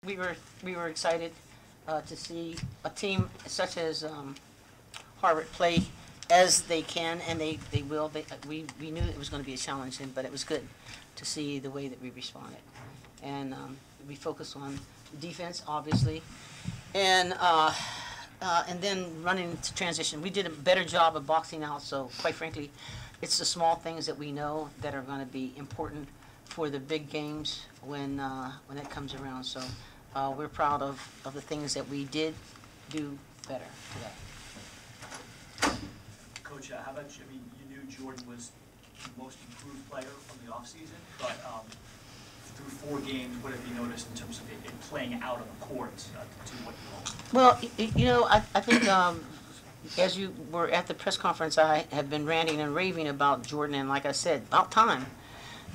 we were excited to see a team such as Harvard play as they can, and they will. We knew it was going to be a challenge, but it was good to see the way that we responded. And we focused on defense, obviously, and then running to transition. We did a better job of boxing out, so quite frankly, it's the small things that we know that are going to be important for the big games when it comes around. So we're proud of the things that we did do better today. Coach, how about you? I mean, you knew Jordan was the most improved player from the offseason, but through 4 games, what have you noticed in terms of it playing out on the court to what you want? Well, you know, I think as you were at the press conference, I have been ranting and raving about Jordan, and like I said, about time.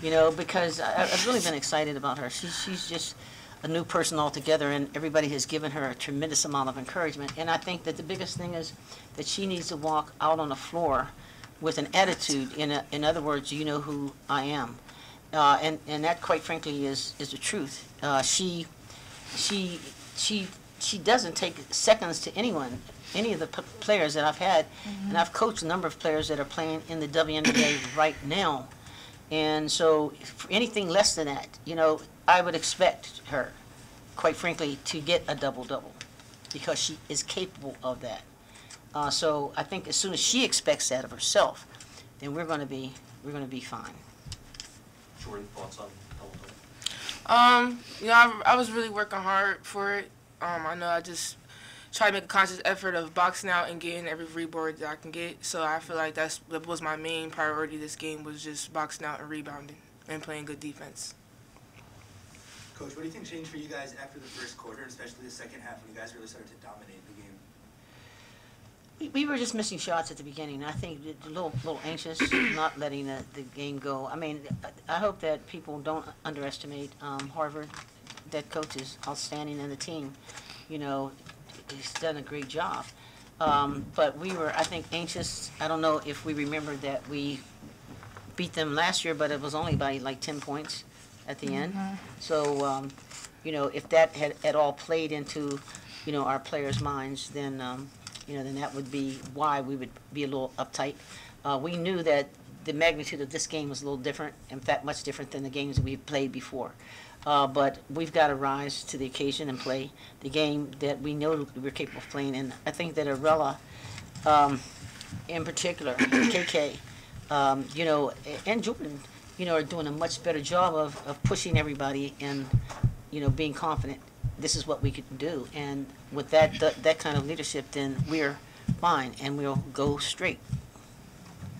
You know, because I've really been excited about her. She's just a new person altogether, and everybody has given her a tremendous amount of encouragement. And I think that the biggest thing is that she needs to walk out on the floor with an attitude. In other words, you know who I am, and that, quite frankly, is the truth. She doesn't take seconds to anyone. Any of the players that I've had, and I've coached a number of players that are playing in the WNBA right now. And so for anything less than that, you know, I would expect her, quite frankly, to get a double-double because she is capable of that. So I think as soon as she expects that of herself, then we're going to be fine. Jordan, thoughts on double-double? Yeah, I was really working hard for it. I know I just try to make a conscious effort of boxing out and getting every rebound that I can get. So I feel like that was my main priority this game, was just boxing out and rebounding and playing good defense. Coach, what do you think changed for you guys after the first quarter, especially the second half, when you guys really started to dominate the game? We were just missing shots at the beginning. I think a little anxious, not letting the game go. I mean, I hope that people don't underestimate Harvard. That coach is outstanding, and the team, you know, he's done a great job. But we were, I think, anxious. I don't know if we remember that we beat them last year, but it was only by like 10 points at the end. So, you know, if that had at all played into, you know, our players' minds, then, you know, then that would be why we would be a little uptight. We knew that the magnitude of this game was a little different, in fact, much different than the games that we've played before. But we've got to rise to the occasion and play the game that we know we're capable of playing. And I think that Arella, in particular, KK, you know, and Jordan, you know, are doing a much better job of pushing everybody and, you know, being confident. This is what we can do. And with that kind of leadership, then we're fine and we'll go straight.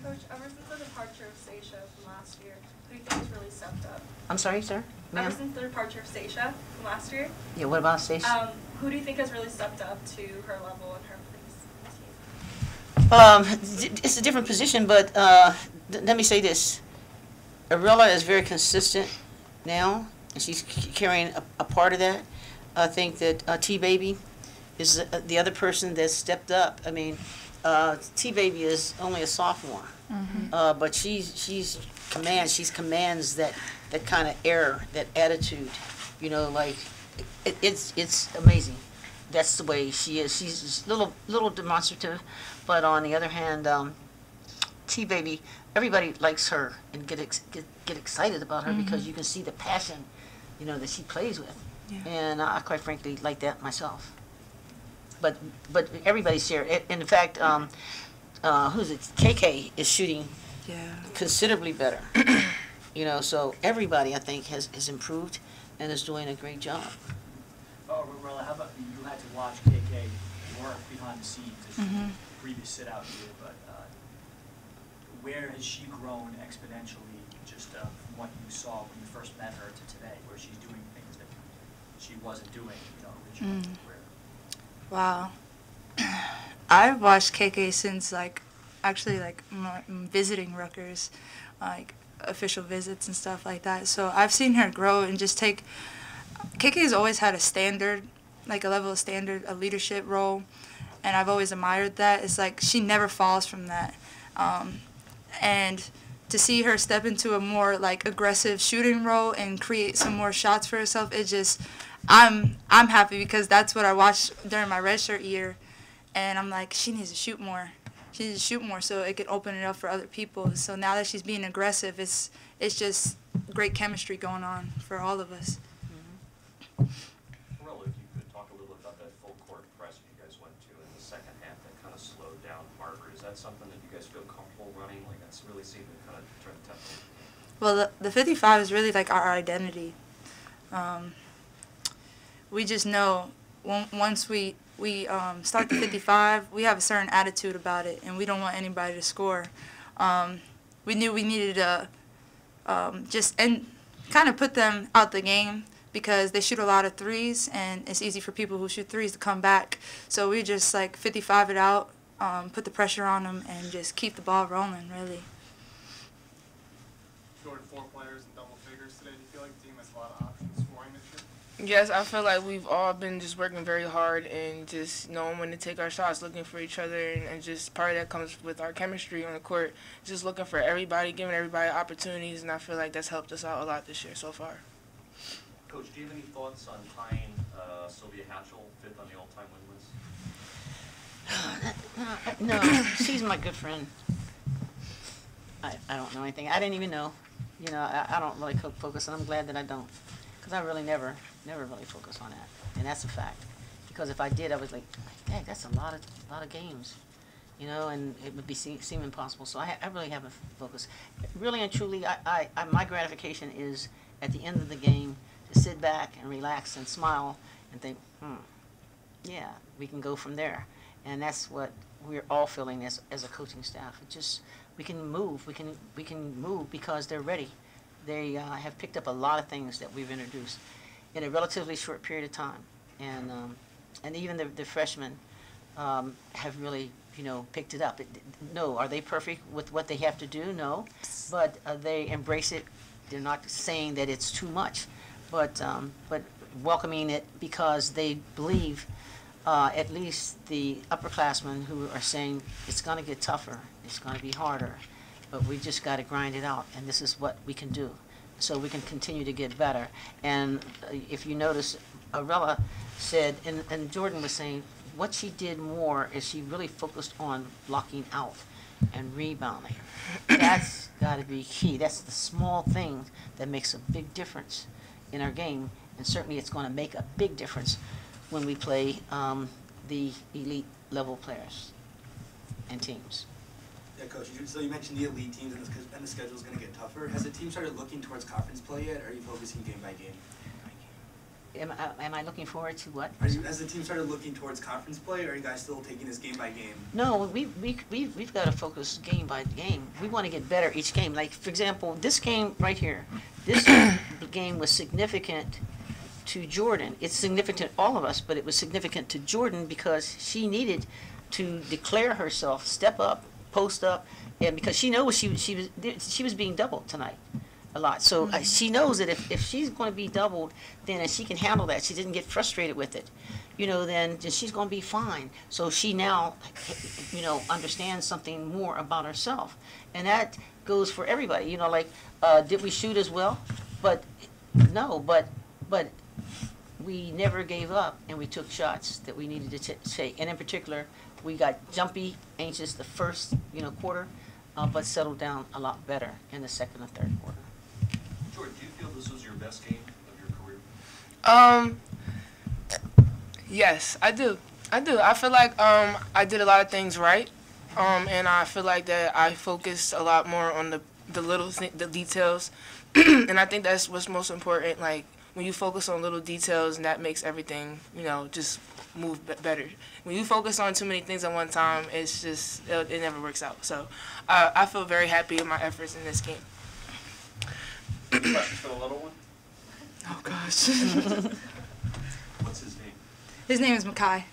Coach, ever since the departure of Seisha from last year, who do you think has really stepped up? I'm sorry, sir? Ever since the departure of Seisha from last year? Yeah, what about Seisha? Who do you think has really stepped up to her level and her place? It's a different position, but let me say this. Arella is very consistent now, and she's carrying a part of that. I think that T-Baby is the other person that stepped up. I mean, T-Baby is only a sophomore, but she commands that kind of air, that attitude, you know, like it's amazing. That's the way she is. She's a little demonstrative, but on the other hand, T-Baby, everybody likes her and get excited about her because you can see the passion, you know, that she plays with, and I quite frankly like that myself. But everybody's here. In fact, who's it? KK is shooting considerably better. You know, so everybody, I think, has improved and is doing a great job. Oh, Arella, how about you had to watch KK work behind the scenes as you previous sit out here, but where has she grown exponentially just from what you saw when you first met her to today, where she's doing things that she wasn't doing, you know, originally? Wow. I've watched KK since, actually, visiting Rutgers, official visits and stuff like that. So I've seen her grow and just take... KK's always had a standard, a level of standard, a leadership role, and I've always admired that. It's like she never falls from that. And to see her step into a more, aggressive shooting role and create some more shots for herself, it just... I'm happy because that's what I watched during my redshirt year, and I'm like, she needs to shoot more. She needs to shoot more so it can open it up for other people. So now that she's being aggressive, it's just great chemistry going on for all of us. Arella, if you could talk a little bit about that full court press you guys went to in the second half that kind of slowed down Harvard. Is that something that you guys feel comfortable running? Like that's really seemed to kind of turn the tempo? Well, the 55 is really like our identity. We just know once we start the 55, we have a certain attitude about it, and we don't want anybody to score. We knew we needed to just kind of put them out the game because they shoot a lot of threes, and it's easy for people who shoot threes to come back. So we just like 55 it out, put the pressure on them, and just keep the ball rolling, really. Jordan, 4 players in double figures today. Do you feel like the team has a lot of options scoring this year? Yes, I feel like we've all been just working very hard and just knowing when to take our shots, looking for each other, and just part of that comes with our chemistry on the court, just looking for everybody, giving everybody opportunities, and I feel like that's helped us out a lot this year so far. Coach, do you have any thoughts on tying Sylvia Hatchell 5th on the all-time win list? No, she's my good friend. I don't know anything. I didn't even know. You know, I don't really focus, and I'm glad that I don't, because I really never really focus on that, and that's a fact. Because if I did, I was like, dang, that's a lot of games, you know, and it would seem impossible. So I really haven't focused. Really and truly, my gratification is at the end of the game to sit back and relax and smile and think, yeah, we can go from there, and that's what we're all feeling as a coaching staff. It just we can move. We can move because they're ready. They have picked up a lot of things that we've introduced in a relatively short period of time, and even the freshmen have really, you know, picked it up. No, are they perfect with what they have to do? No, but they embrace it. They're not saying that it's too much, but welcoming it because they believe, at least the upperclassmen who are saying it's going to get tougher, it's going to be harder, but we just got to grind it out, and this is what we can do. So we can continue to get better. And if you notice, Arella said, and Jordan was saying, what she did more is she really focused on blocking out and rebounding. That's got to be key. That's the small thing that makes a big difference in our game, and certainly it's going to make a big difference when we play the elite level players and teams. Yeah, Coach, so you mentioned the elite teams and the schedule is going to get tougher. Has the team started looking towards conference play yet, or are you focusing game by game? Am I looking forward to what? Has the team started looking towards conference play, or are you guys still taking this game by game? No, we've got to focus game by game. We want to get better each game. Like, for example, this game right here, this game was significant to Jordan. It's significant to all of us, but it was significant to Jordan because she needed to declare herself, step up, post up, and because she knows she was being doubled tonight a lot. So she knows that if she's going to be doubled, then and she can handle that, she didn't get frustrated with it, you know, then she's going to be fine. So she now, you know, understands something more about herself. And that goes for everybody, you know, like, did we shoot as well? But no, but we never gave up, and we took shots that we needed to take. And in particular, we got jumpy, anxious the first, you know, quarter, but settled down a lot better in the second and third quarter. Jordan, do you feel this was your best game of your career? Yes, I do. I feel like I did a lot of things right, and I feel like that I focused a lot more on the details, and I think that's what's most important. Like, when you focus on little details, and that makes everything, you know, just move better. When you focus on too many things at one time, it's just, it never works out. So I feel very happy with my efforts in this game. Question for the little one? Oh, gosh. What's his name? His name is Makai.